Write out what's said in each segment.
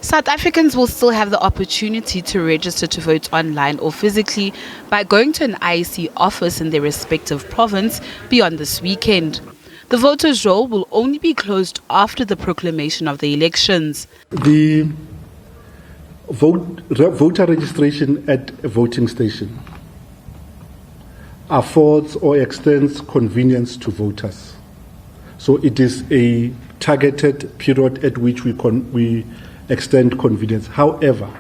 South Africans will still have the opportunity to register to vote online or physically by going to an IEC office in their respective province beyond this weekend. The voters' roll will only be closed after the proclamation of the elections. The voter registration at a voting station affords or extends convenience to voters. So it is a targeted period at which we extend convenience. However,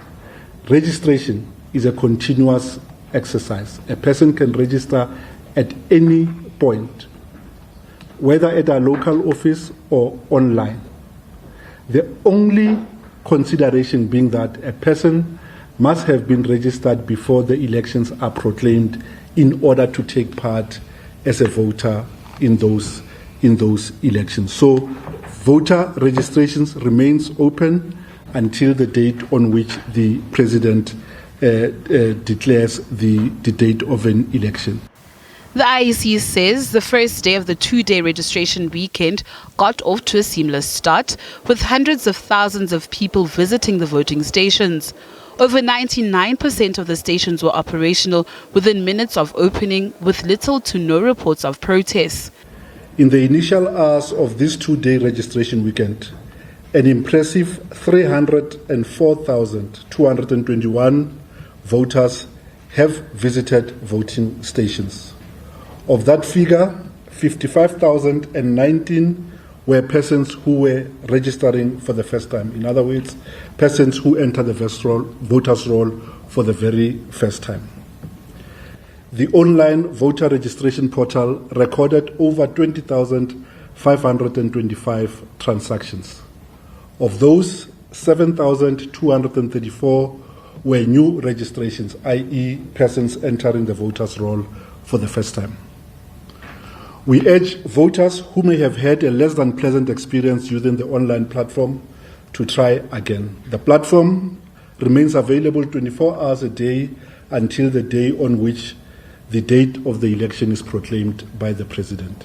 registration is a continuous exercise. A person can register at any point, whether at a local office or online. The only consideration being that a person must have been registered before the elections are proclaimed in order to take part as a voter in those elections. So voter registrations remains open until the date on which the president declares the date of an election. The IEC says the first day of the two-day registration weekend got off to a seamless start, with hundreds of thousands of people visiting the voting stations. Over 99% of the stations were operational within minutes of opening, with little to no reports of protests. In the initial hours of this two-day registration weekend, an impressive 304,221 voters have visited voting stations. Of that figure, 55,019 were persons who were registering for the first time. In other words, persons who enter the voters' roll for the very first time. The online voter registration portal recorded over 20,525 transactions. Of those, 7,234 were new registrations, i.e. persons entering the voters' roll for the first time. We urge voters who may have had a less than pleasant experience using the online platform to try again. The platform remains available 24 hours a day until the day on which the date of the election is proclaimed by the president.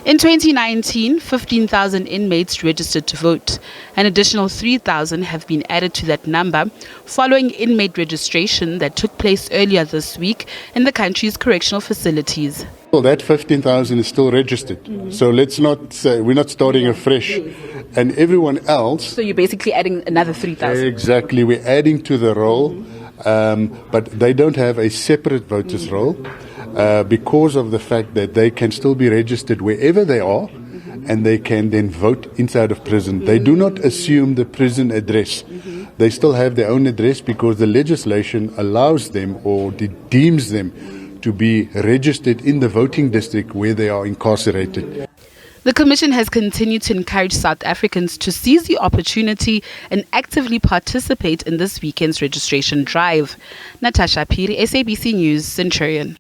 In 2019, 15,000 inmates registered to vote. An additional 3,000 have been added to that number following inmate registration that took place earlier this week in the country's correctional facilities. Well, that 15,000 is still registered. So let's not say we're not starting afresh. And everyone else... So you're basically adding another 3,000. Exactly. We're adding to the roll, but they don't have a separate voters roll because of the fact that they can still be registered wherever they are and they can then vote inside of prison. They do not assume the prison address. They still have their own address because the legislation allows them or deems them to be registered in the voting district where they are incarcerated. The Commission has continued to encourage South Africans to seize the opportunity and actively participate in this weekend's registration drive. Natasha Piri, SABC News, Centurion.